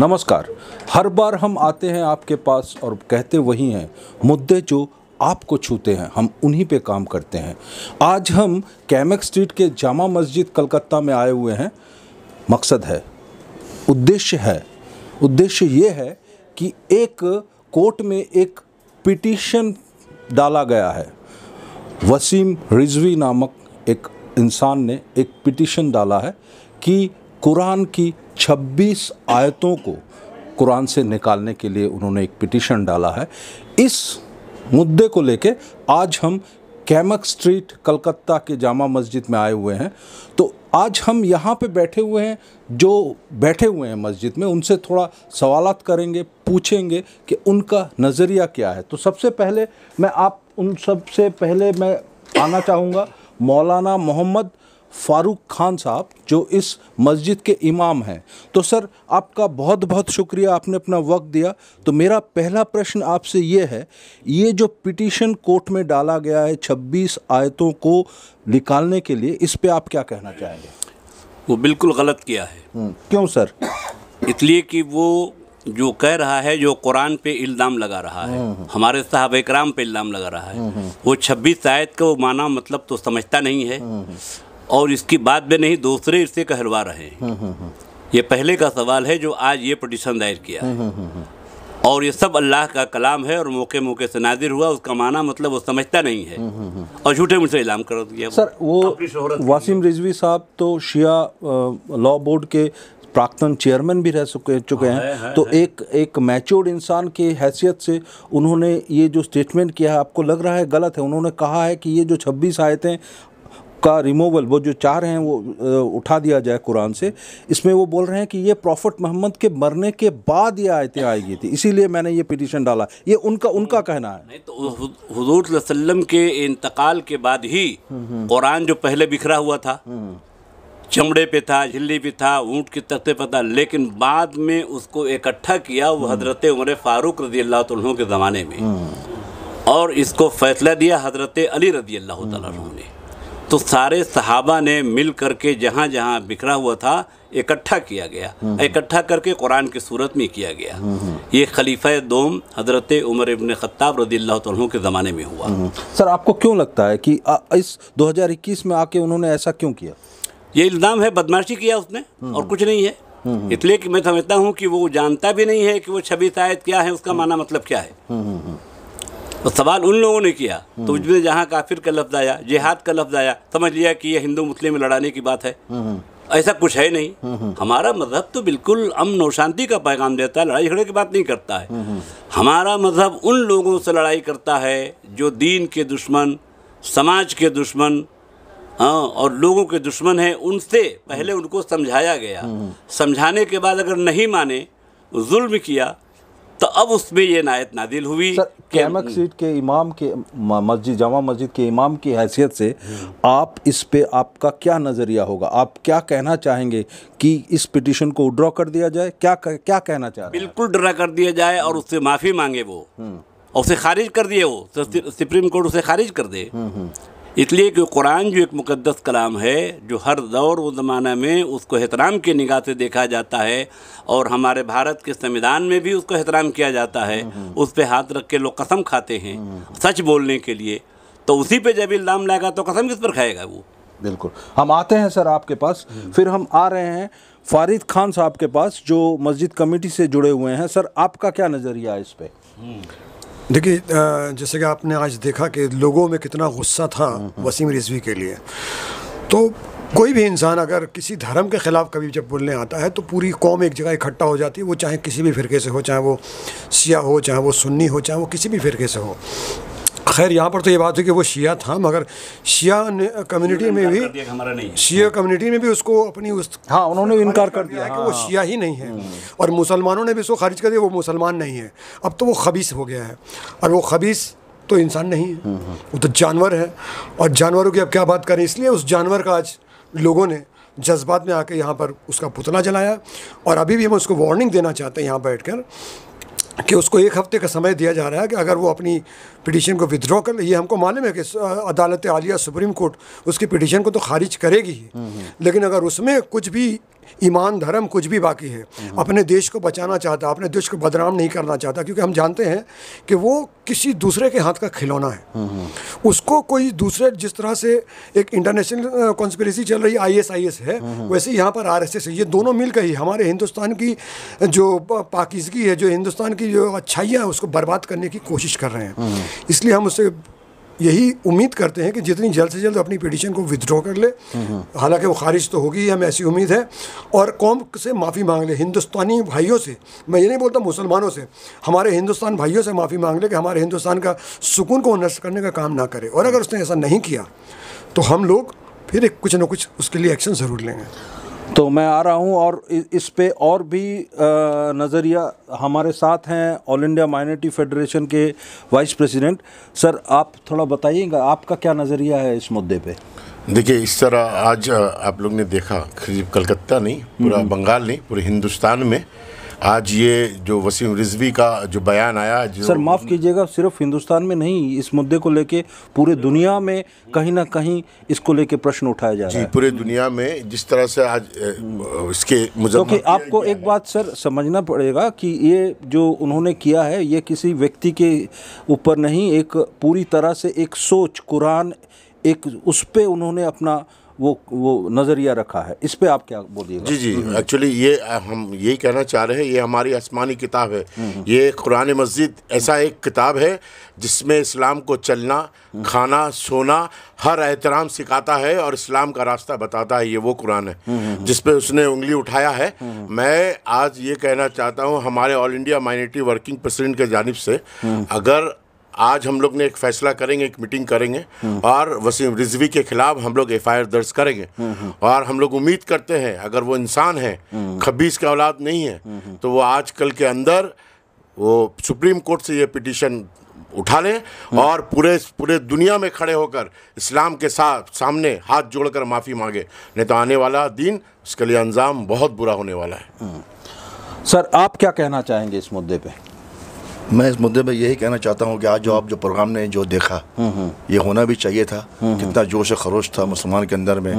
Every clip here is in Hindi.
नमस्कार। हर बार हम आते हैं आपके पास और कहते वही हैं, मुद्दे जो आपको छूते हैं हम उन्हीं पे काम करते हैं। आज हम कैमक स्ट्रीट के जामा मस्जिद कलकत्ता में आए हुए हैं। मकसद है, उद्देश्य ये है कि एक कोर्ट में एक पिटीशन डाला गया है। वसीम रिजवी नामक एक इंसान ने एक पिटीशन डाला है कि कुरान की 26 आयतों को कुरान से निकालने के लिए उन्होंने एक पिटीशन डाला है। इस मुद्दे को लेके आज हम कैमक स्ट्रीट कलकत्ता के जामा मस्जिद में आए हुए हैं। तो आज हम यहाँ पे बैठे हुए हैं, जो बैठे हुए हैं मस्जिद में, उनसे थोड़ा सवालात करेंगे, पूछेंगे कि उनका नज़रिया क्या है। तो सबसे पहले मैं आना चाहूँगा मौलाना मोहम्मद फ़ारूक खान साहब, जो इस मस्जिद के इमाम हैं। तो सर, आपका बहुत बहुत शुक्रिया, आपने अपना वक्त दिया। तो मेरा पहला प्रश्न आपसे ये है, ये जो पिटीशन कोर्ट में डाला गया है 26 आयतों को निकालने के लिए, इस पे आप क्या कहना चाहेंगे? वो बिल्कुल गलत किया है। क्यों सर? इसलिए कि वो जो कह रहा है, जो कुरान पे इल्ज़ाम लगा रहा है, हमारे साहबे कराम पे इल्ज़ाम लगा रहा है, वो 26 आयत का माना मतलब तो समझता नहीं है और इसकी बात भी नहीं, दूसरे इससे कहलवा रहे हैं। ये पहले का सवाल है जो आज ये पिटीशन दायर किया है और ये सब अल्लाह का कलाम है और मौके मौके से नाजिर हुआ, उसका माना मतलब वो समझता नहीं है और झूठे मुझसे इल्ज़ाम कर दिया। सर, वो वसीम रिजवी साहब तो शिया लॉ बोर्ड के प्राक्तन चेयरमैन भी रह चुके हैं। तो एक मैच्योर्ड इंसान की हैसियत से उन्होंने ये जो स्टेटमेंट किया है, आपको लग रहा है गलत है? उन्होंने कहा है कि ये जो 26 आयतें का रिमूवल, वो जो 4 हैं वो उठा दिया जाए कुरान से। इसमें वो बोल रहे हैं कि ये प्रॉफिट मोहम्मद के मरने के बाद ये आयतें आएगी थी, इसीलिए मैंने ये पिटीशन डाला। ये उनका कहना है। नहीं तो हुजूर सल्लल्लाहु अलैहि वसल्लम के इंतकाल के बाद ही कुरान जो पहले बिखरा हुआ था, चमड़े पे था, झिल्ली पे था, ऊँट के तख्ते पर था, लेकिन बाद में उसको इकट्ठा किया वो हज़रत उमर फ़ारूक रज़ी अल्लाह तआला के ज़माने में, और इसको फ़ैसला दिया हज़रत अली रज़ी अल्लाह तआला ने। तो सारे सहाबा ने मिल करके जहाँ जहाँ बिखरा हुआ था इकट्ठा किया गया, इकट्ठा करके कुरान की सूरत में किया गया। ये खलीफा दोम हज़रत उमर इब्न ख़त्ताब रज़ी अल्लाह तआला के ज़माने में हुआ। सर, आपको क्यों लगता है कि इस 2021 में आके उन्होंने ऐसा क्यों किया? ये इल्ज़ाम है, बदमाशी किया उसने और कुछ नहीं है। इसलिए कि मैं समझता हूँ कि वो जानता भी नहीं है कि वो 26 आयत क्या है, उसका माना मतलब क्या है। तो सवाल उन लोगों ने किया, तो उसमें जहाँ काफिर का लफ्ज़ आया, जिहाद का लफ्ज़ आया, समझ लिया कि ये हिंदू मुस्लिम में लड़ाने की बात है। ऐसा कुछ है नहीं। हमारा मज़हब तो बिल्कुल अमन और शांति का पैगाम देता है, लड़ाई झगड़े की बात नहीं करता है। हमारा मज़हब उन लोगों से लड़ाई करता है जो दीन के दुश्मन, समाज के दुश्मन, हाँ, और लोगों के दुश्मन हैं। उनसे पहले उनको समझाया गया, समझाने के बाद अगर नहीं माने, जुल्म किया, तो अब उसमें ये नायत नादिल हुई। सर, कैमक स्ट्रीट के इमाम के मस्जिद, जामा मस्जिद के इमाम की हैसियत से आप इस पे, आपका क्या नज़रिया होगा? आप क्या कहना चाहेंगे कि इस पिटीशन को विड्रॉ कर दिया जाए? क्या कहना चाह रहे हैं? बिल्कुल ड्रा कर दिया जाए और उससे माफ़ी मांगे वो, और उसे खारिज कर दिए वो, सुप्रीम कोर्ट उसे खारिज कर दे। इसलिए कि कुरान जो एक मुक़द्दस कलाम है, जो हर दौर व ज़माना में उसको एहतराम की निगाह से देखा जाता है और हमारे भारत के संविधान में भी उसको एहतराम किया जाता है। उस पे हाथ रख के लोग कसम खाते हैं सच बोलने के लिए। तो उसी पे जब इल्ज़ाम लाएगा तो कसम किस पर खाएगा वो? बिल्कुल। हम आते हैं सर आपके पास, फिर हम आ रहे हैं फ़ारिद खान साहब के पास, जो मस्जिद कमेटी से जुड़े हुए हैं। सर, आपका क्या नज़रिया है इस पे? देखिए, जैसे कि आपने आज देखा कि लोगों में कितना गुस्सा था वसीम रिजवी के लिए। तो कोई भी इंसान अगर किसी धर्म के ख़िलाफ़ कभी जब बोलने आता है तो पूरी कौम एक जगह इकट्ठा हो जाती है, वो चाहे किसी भी फ़िरके से हो, चाहे वो शिया हो, चाहे वो सुन्नी हो, चाहे वो किसी भी फ़िरके से हो। खैर, यहाँ पर तो ये बात है कि वो शिया था, मगर शिया कम्युनिटी में भी, शिया कम्युनिटी में भी उसको अपनी उन्होंने इनकार कर दिया कि वो शिया ही नहीं है, और मुसलमानों ने भी उसको खारिज कर दिया, वो मुसलमान नहीं है। अब तो वो खबीस हो गया है, और वो खबीस तो इंसान नहीं है, वो तो जानवर है। और जानवरों की अब क्या बात करें, इसलिए उस जानवर का आज लोगों ने जज्बात में आके यहाँ पर उसका पुतला जलाया। और अभी भी हम उसको वार्निंग देना चाहते हैं यहाँ बैठकर कि उसको 1 हफ्ते का समय दिया जा रहा है कि अगर वो अपनी पिटीशन को विथड्रॉ कर ले। ये हमको मालूम है कि अदालत आलिया सुप्रीम कोर्ट उसकी पिटीशन को तो खारिज करेगी ही, लेकिन अगर उसमें कुछ भी ईमान धर्म कुछ भी बाकी है, अपने देश को बचाना चाहता, अपने देश को बदनाम नहीं करना चाहता, क्योंकि हम जानते हैं कि वो किसी दूसरे के हाथ का खिलौना है। उसको कोई दूसरे, जिस तरह से एक इंटरनेशनल कॉन्स्पिरेसी चल रही ISIS है, वैसे यहाँ पर RSS है। ये दोनों मिलकर ही हमारे हिंदुस्तान की जो पाकीज़गी है, जो हिंदुस्तान की जो अच्छाइयाँ है, उसको बर्बाद करने की कोशिश कर रहे हैं। इसलिए हम उससे यही उम्मीद करते हैं कि जितनी जल्द से जल्द अपनी पिटीशन को विथड्रॉ कर ले। हालांकि वो खारिज तो होगी, हमें ऐसी उम्मीद है, और कौम से माफ़ी मांग ले, हिंदुस्तानी भाइयों से। मैं ये नहीं बोलता मुसलमानों से, हमारे हिंदुस्तान भाइयों से माफ़ी मांग ले कि हमारे हिंदुस्तान का सुकून को नष्ट करने का काम ना करे। और अगर उसने ऐसा नहीं किया तो हम लोग फिर कुछ ना कुछ उसके लिए एक्शन ज़रूर लेंगे। तो मैं आ रहा हूं, और इस पे और भी नज़रिया हमारे साथ हैं ऑल इंडिया माइनॉरिटी फेडरेशन के वाइस प्रेसिडेंट। सर, आप थोड़ा बताइएगा, आपका क्या नज़रिया है इस मुद्दे पे? देखिए, इस तरह आज आप लोग ने देखा, सिर्फ कलकत्ता नहीं, पूरा बंगाल नहीं, पूरे हिंदुस्तान में आज ये जो वसीम रिजवी का जो बयान आया, जो सर माफ़ कीजिएगा, सिर्फ हिंदुस्तान में नहीं, इस मुद्दे को लेके पूरे दुनिया में कहीं ना कहीं इसको लेके प्रश्न उठाया जा रहा है। पूरे दुनिया में जिस तरह से आज इसके क्योंकि आपको एक बात सर समझना पड़ेगा कि ये जो उन्होंने किया है, ये किसी व्यक्ति के ऊपर नहीं, एक पूरी तरह से एक सोच, कुरान, एक उस पे उन्होंने अपना वो नज़रिया रखा है। इस पे आप क्या बोलिएगा? जी जी, एक्चुअली ये हम यही कहना चाह रहे हैं, ये हमारी आसमानी किताब है। ये कुरान मस्जिद ऐसा एक किताब है जिसमें इस्लाम को चलना, खाना, सोना, हर एहतराम सिखाता है और इस्लाम का रास्ता बताता है। ये वो कुरान है जिस पे उसने उंगली उठाया है। मैं आज ये कहना चाहता हूँ, हमारे all India minority working president के जानिब से, अगर आज हम लोग ने एक फैसला करेंगे, एक मीटिंग करेंगे और वसीम रिजवी के खिलाफ हम लोग FIR दर्ज करेंगे, और हम लोग उम्मीद करते हैं अगर वो इंसान है, खबीस का औलाद नहीं है, तो वो आजकल के अंदर वो सुप्रीम कोर्ट से ये पिटीशन उठा लें और पूरे दुनिया में खड़े होकर इस्लाम के सामने हाथ जोड़कर माफ़ी मांगे, नहीं तो आने वाला दिन उसके लिए अंजाम बहुत बुरा होने वाला है। सर, आप क्या कहना चाहेंगे इस मुद्दे पे? मैं इस मुद्दे पे यही कहना चाहता हूँ कि आज जो प्रोग्राम ने जो देखा, ये होना भी चाहिए था। कितना जोश खरोश था मुसलमान के अंदर में।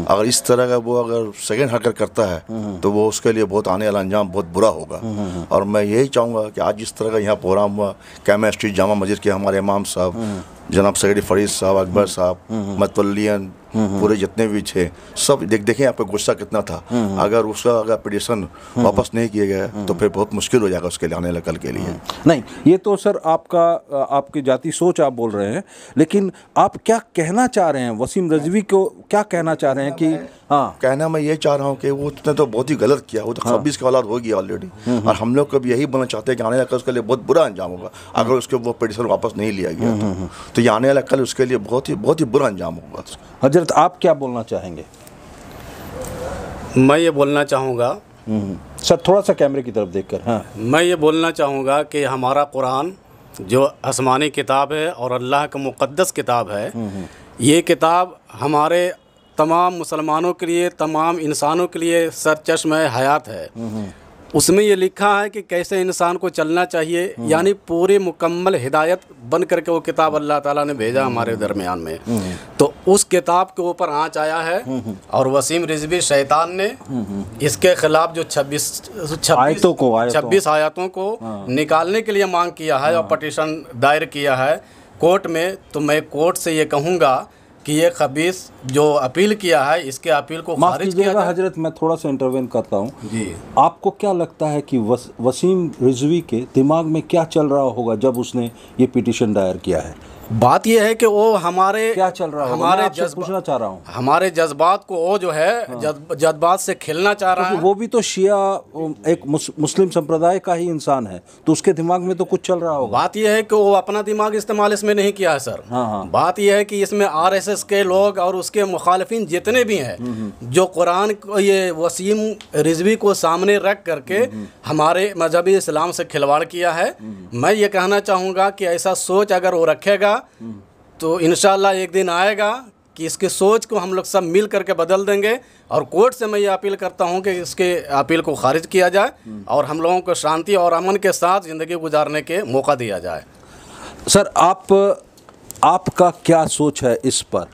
अगर इस तरह का वो अगर सेकेंड हरकत करता है तो वो उसके लिए बहुत आने वाला अंजाम बहुत बुरा होगा। और मैं यही चाहूँगा कि आज जिस तरह का यहाँ प्रोग्राम हुआ, कैमा स्ट्रीट जामा मस्जिद के हमारे इमाम साहब, जनाब सेक्रेटरी फरीद साहब, अकबर साहब, मतवल्लियन, पूरे जितने भी थे, सब देखें यहाँ पे गुस्सा कितना था। अगर उसका पिटीशन वापस नहीं किया गया तो फिर बहुत मुश्किल हो जाएगा उसके लिए आने वाले कल के लिए। नहीं, ये तो सर आपकी जाती सोच आप बोल रहे हैं, लेकिन आप क्या कहना चाह रहे हैं? वसीम रिजवी को क्या कहना चाह रहे हैं कि हाँ, कहना मैं ये चाह रहा हूँ कि वो उसने तो बहुत ही गलत किया, वो तो खबीस का औलाद हो गया ऑलरेडी। और हम लोग कभी यही बोलना चाहते हैं कि आने वाला कल उसके लिए बहुत बुरा अंजाम होगा अगर उसके वो पिटीशन वापस नहीं लिया गया तो ये आने वाला कल उसके लिए बहुत ही बुरा अंजाम होगा। हजरत, आप क्या बोलना चाहेंगे? मैं ये बोलना चाहूँगा सर, थोड़ा सा कैमरे की तरफ देखकर। हाँ, मैं ये बोलना चाहूँगा कि हमारा कुरान जो आसमानी किताब है और अल्लाह का मुक़द्दस किताब है, ये किताब हमारे तमाम मुसलमानों के लिए, तमाम इंसानों के लिए सरचश्मे हयात है। उसमें ये लिखा है कि कैसे इंसान को चलना चाहिए, यानी पूरी मुकम्मल हिदायत बन करके वो किताब अल्लाह ताला ने भेजा हमारे दरमियान में। तो उस किताब के ऊपर आँच आया है और वसीम रिजवी शैतान ने इसके खिलाफ जो 26 आयतों को निकालने के लिए मांग किया है और पटिशन दायर किया है कोर्ट में। तो मैं कोर्ट से ये कहूँगा कि ये खबीस जो अपील किया है, इसके अपील को खारिज किया जाए। हजरत, मैं थोड़ा सा इंटरवेन करता हूँ जी। आपको क्या लगता है कि वसीम रिजवी के दिमाग में क्या चल रहा होगा जब उसने ये पिटीशन दायर किया है? बात यह है कि वो हमारे क्या चल रहा है, हमारे पूछना चाह रहा हूँ, हमारे जज्बात को वो जो है जज्बात से खेलना चाह रहा है। वो भी तो शिया एक मुस्लिम संप्रदाय का ही इंसान है, तो उसके दिमाग में तो कुछ चल रहा होगा। बात यह है कि वो अपना दिमाग इस्तेमाल इसमें नहीं किया है सर। हाँ। बात यह है कि इसमें RSS के लोग और उसके मुखालिफिन जितने भी हैं, जो कुरान को, ये वसीम रिजवी को सामने रख करके हमारे मजहबी इस्लाम से खिलवाड़ किया है। मैं ये कहना चाहूँगा कि ऐसा सोच अगर वो रखेगा तो इंशाअल्लाह एक दिन आएगा कि इसकी सोच को हम लोग सब मिल करके बदल देंगे। और कोर्ट से मैं ये अपील करता हूँ कि इसके अपील को खारिज किया जाए और हम लोगों को शांति और अमन के साथ ज़िंदगी गुजारने के मौका दिया जाए। सर, आपका क्या सोच है इस पर?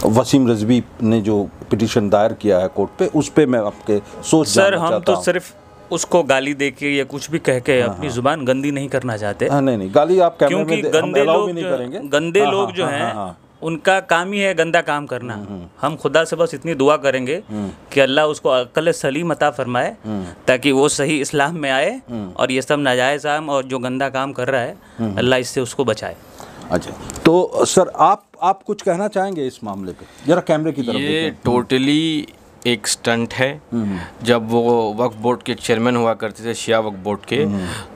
वसीम रिजवी ने जो पिटीशन दायर किया है कोर्ट पे, उस पे मैं आपके सोच सर जानना हम चाहता तो हूं। सिर्फ उसको गाली दे के या कुछ भी कह के अपनी जुबान गंदी नहीं करना चाहते, नहीं गाली आप कैमरे में क्योंकि हम allow भी नहीं करेंगे। गंदे लोग जो हैं उनका काम ही है गंदा काम करना। हम खुदा से बस इतनी दुआ करेंगे कि अल्लाह उसको अक्ल सलीम अता फरमाए ताकि वो सही इस्लाम में आए और ये सब नाजायज़ काम और जो गंदा काम कर रहा है अल्लाह इससे उसको बचाए। अच्छा, तो सर आप कुछ कहना चाहेंगे इस मामले पे? जरा कैमरे की तरफ ये देखें। टोटली एक स्टंट है। जब वो वक्फ बोर्ड के चेयरमैन हुआ करते थे, शिया वक्फ बोर्ड के,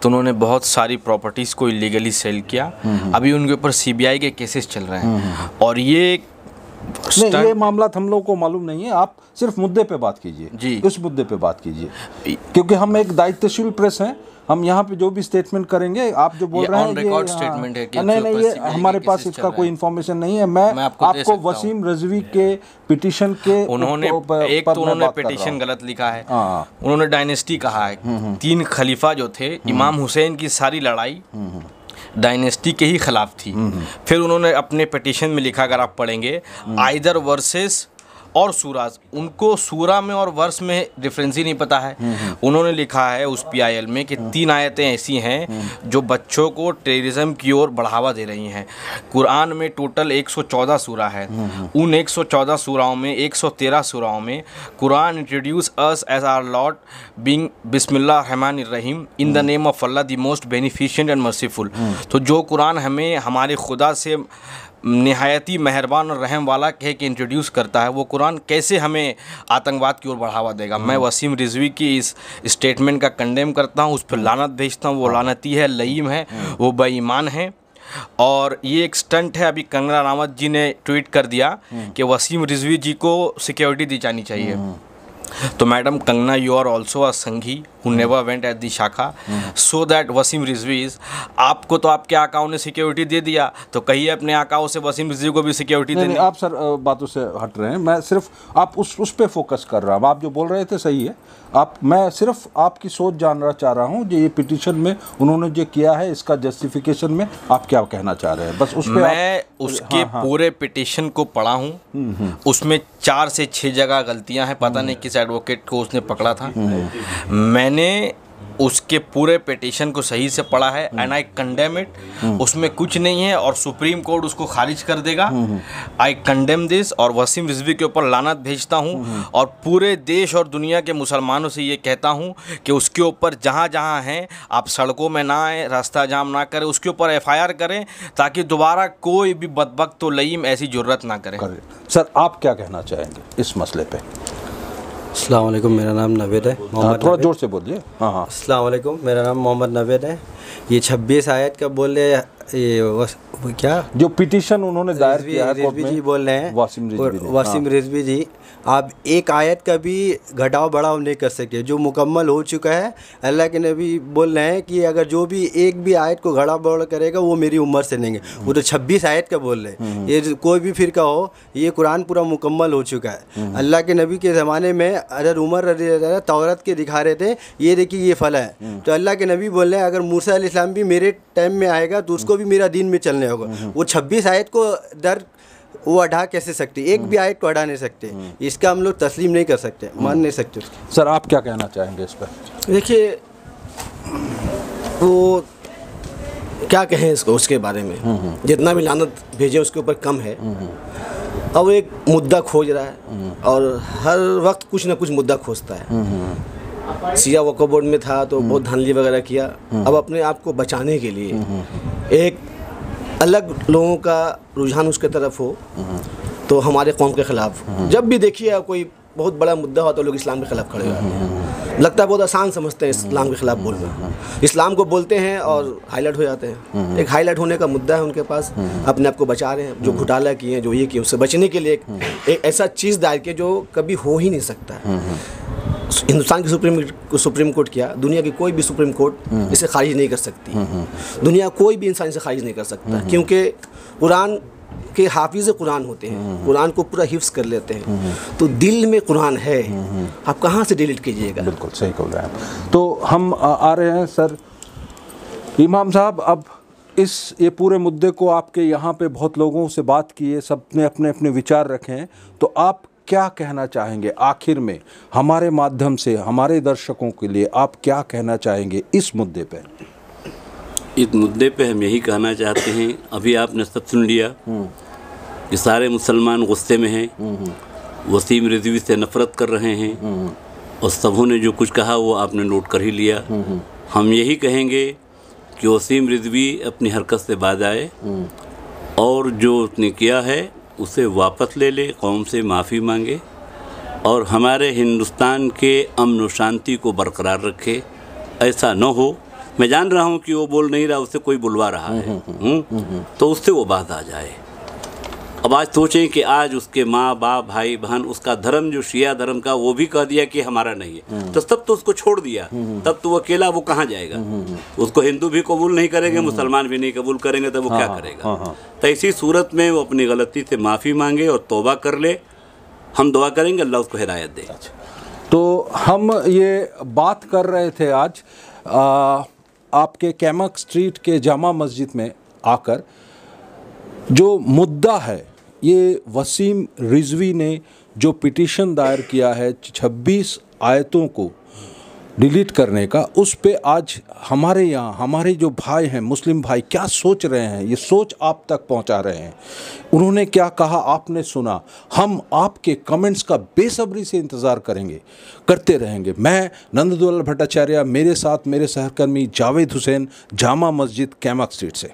तो उन्होंने बहुत सारी प्रॉपर्टीज़ को इलीगली सेल किया। अभी उनके ऊपर सीबीआई के केसेस चल रहे हैं और ये नहीं, ये मामला हम लोगों को मालूम नहीं है, आप सिर्फ मुद्दे पे बात कीजिए जी, इस मुद्दे पे बात कीजिए, क्योंकि हम एक दायित्वशील प्रेस हैं। हम यहाँ पे जो भी स्टेटमेंट करेंगे, आप जो बोल रहे हैं रिकॉर्ड स्टेटमेंट है कि नहीं ये हमारे पास इसका कोई इन्फॉर्मेशन नहीं है। मैं आपको वसीम रिजवी के पिटीशन के उन्होंने एक तो उन्होंने पिटीशन गलत लिखा है, उन्होंने डायनेस्टी कहा है। 3 खलीफा जो थे, इमाम हुसैन की सारी लड़ाई डायनेस्टी के ही खिलाफ थी। फिर उन्होंने अपने पिटीशन में लिखा, अगर आप पढ़ेंगे, आइदर वर्सेस और सूराज, उनको सूरा में और वर्स में डिफरेंस ही नहीं पता है। उन्होंने लिखा है उस PIL में कि 3 आयतें ऐसी हैं जो बच्चों को टेररिज्म की ओर बढ़ावा दे रही हैं। कुरान में टोटल 114 सूरा है। उन 114 सूराओं में 113 सूराओं में Quran introduce us as our lord being बिस्मिल्लाह रहमान रहीम in the name of Allah the most beneficent and merciful. तो जो कुरान हमें हमारे खुदा से नहायती मेहरबान और रहम वाला कह के इंट्रोड्यूस करता है, वो कुरान कैसे हमें आतंकवाद की ओर बढ़ावा देगा? मैं वसीम रिजवी की इस स्टेटमेंट का कंडेम करता हूँ, उस पर लानत भेजता हूँ। वो लानती है, लईम है, वो बेईमान है और ये एक स्टंट है। अभी कंगना रावत जी ने ट्वीट कर दिया कि वसीम रिजवी जी को सिक्योरिटी दी जानी चाहिए। तो madam Kangana, you are also a संघी who never went at the शाखा, सो दैट वसीम रिजवीज, आपको तो आपके आकाओं ने सिक्योरिटी दे दिया, तो कहिए अपने आकाओं से वसीम रिजवी को भी सिक्योरिटी देनी। आप सर बातों से हट रहे हैं, मैं सिर्फ आप उस पे फोकस कर रहा हूँ। आप जो बोल रहे थे सही है, मैं सिर्फ आपकी सोच जानना चाह रहा हूँ जो ये पिटीशन में उन्होंने जो किया है, इसका जस्टिफिकेशन में आप क्या कहना चाह रहे हैं? बस उस पे मैं उसके पूरे पिटीशन को पढ़ा हूँ, उसमें 4 से 6 जगह गलतियां हैं, पता नहीं किस एडवोकेट को उसने पकड़ा था। मैंने उसके पूरे पिटीशन को सही से पढ़ा है एंड आई कंडेम इट। उसमें कुछ नहीं है और सुप्रीम कोर्ट उसको खारिज कर देगा। आई कंडेम दिस और वसीम रिजवी के ऊपर लानत भेजता हूँ और पूरे देश और दुनिया के मुसलमानों से ये कहता हूँ कि उसके ऊपर जहाँ जहाँ हैं आप सड़कों में ना आए, रास्ता जाम ना करें, उसके ऊपर FIR करें ताकि दोबारा कोई भी बदबख्त तो लईम ऐसी जुर्रत ना करे। सर आप क्या कहना चाहेंगे इस मसले पे? अस्सलाम वालेकुम, मेरा नाम नवेद है। थोड़ा जोर से बोलिए। हाँ। अस्सलाम वालेकुम, मेरा नाम मोहम्मद नवेद है। ये 26 आयत का बोल रहे, ये क्या जो पिटीशन उन्होंने दायर किया है कोर्ट में, जी बोल रहे हैं वसीम रिजवी जी, आप एक आयत का भी घटाव बढ़ाव नहीं कर सकते। जो मुकम्मल हो चुका है, अल्लाह के नबी बोल रहे हैं कि अगर जो भी एक भी आयत को घटा बढ़ करेगा वो मेरी उम्र से लेंगे। वो तो 26 आयत का बोल रहे हैं। ये कोई भी फ़िरका हो, ये कुरान पूरा मुकम्मल हो चुका है। अल्लाह के नबी के ज़माने में अगर उमर तौरत के दिखा रहे थे, ये देखिए ये फला है, तो अल्लाह के नबी बोल रहे हैं अगर मूसा अलैहिस्सलाम भी मेरे टाइम में आएगा तो उसको भी मेरा दीन में चलने होगा। वो 26 आयत को वो हटा कैसे सकते? एक भी आयत को हटा नहीं सकते। इसका हम लोग तस्लीम नहीं कर सकते, मान नहीं सकते। सर आप क्या कहना चाहेंगे इस पर? देखिए, वो क्या कहें इसको, उसके बारे में जितना भी लानत भेजे उसके ऊपर कम है। अब एक मुद्दा खोज रहा है और हर वक्त कुछ ना कुछ मुद्दा खोजता है। शिया वक्फ बोर्ड में था तो बहुत धांधली वगैरह किया। अब अपने आप को बचाने के लिए एक अलग लोगों का रुझान उसके तरफ हो, तो हमारे कौम के ख़िलाफ़ जब भी देखिए कोई बहुत बड़ा मुद्दा हो तो लोग इस्लाम के ख़िलाफ़ खड़े होते हैं। लगता है बहुत आसान समझते हैं इस्लाम के ख़िलाफ़ बोलना। इस्लाम को बोलते हैं और हाईलाइट हो जाते हैं। एक हाईलाइट होने का मुद्दा है उनके पास, अपने आप को बचा रहे हैं। जो घोटाला किए हैं, जो ये किए, उससे बचने के लिए एक ऐसा चीज़ दायर किया जो कभी हो ही नहीं सकता है। हिंदुस्तान की सुप्रीम कोर्ट क्या, दुनिया की कोई भी सुप्रीम कोर्ट इसे खारिज नहीं कर सकती। दुनिया कोई भी इंसान इसे खारिज नहीं कर सकता, क्योंकि कुरान के हाफिज़ कुरान होते हैं, कुरान को पूरा हिफ्ज़ कर लेते हैं। तो दिल में कुरान है, आप कहाँ से डिलीट कीजिएगा? बिल्कुल सही बोल रहे हैं। तो हम आ रहे हैं सर इमाम साहब, अब ये पूरे मुद्दे को आपके यहाँ पे बहुत लोगों से बात की है, सब ने अपने अपने विचार रखे हैं, तो आप क्या कहना चाहेंगे आखिर में, हमारे माध्यम से हमारे दर्शकों के लिए आप क्या कहना चाहेंगे इस मुद्दे पर? इस मुद्दे पे हम यही कहना चाहते हैं, अभी आपने सब सुन लिया कि सारे मुसलमान गुस्से में हैं, वसीम रिजवी से नफ़रत कर रहे हैं, और सबों ने जो कुछ कहा वो आपने नोट कर ही लिया। हम यही कहेंगे कि वसीम रिजवी अपनी हरकत से बाज आए और जो उसने किया है उसे वापस ले ले, कौम से माफ़ी मांगे और हमारे हिंदुस्तान के अमन और शांति को बरकरार रखे। ऐसा न हो, मैं जान रहा हूँ कि वो बोल नहीं रहा, उससे कोई बुलवा रहा है, तो उससे वो बात आ जाए। अब आज सोचें कि आज उसके माँ बाप भाई बहन, उसका धर्म जो शिया धर्म का, वो भी कह दिया कि हमारा नहीं है, तो सब तो उसको छोड़ दिया, तब तो वो अकेला वो कहाँ जाएगा? उसको हिंदू भी कबूल नहीं करेंगे, मुसलमान भी नहीं कबूल करेंगे, तो वो क्या करेगा? तो इसी सूरत में वो अपनी गलती से माफ़ी मांगे और तौबा कर ले। हम दुआ करेंगे अल्लाह उसको हिदायत दे। तो हम ये बात कर रहे थे आज आपके कैमक स्ट्रीट के जामा मस्जिद में आकर, जो मुद्दा है ये वसीम रिजवी ने जो पिटीशन दायर किया है 26 आयतों को डिलीट करने का, उस पे आज हमारे यहाँ हमारे जो भाई हैं मुस्लिम भाई क्या सोच रहे हैं, ये सोच आप तक पहुँचा रहे हैं। उन्होंने क्या कहा आपने सुना। हम आपके कमेंट्स का बेसब्री से इंतज़ार करेंगे, करते रहेंगे। मैं नंददुलाल भट्टाचार्य, मेरे साथ मेरे सहकर्मी जावेद हुसैन, जामा मस्जिद कैमक स्ट्रीट से।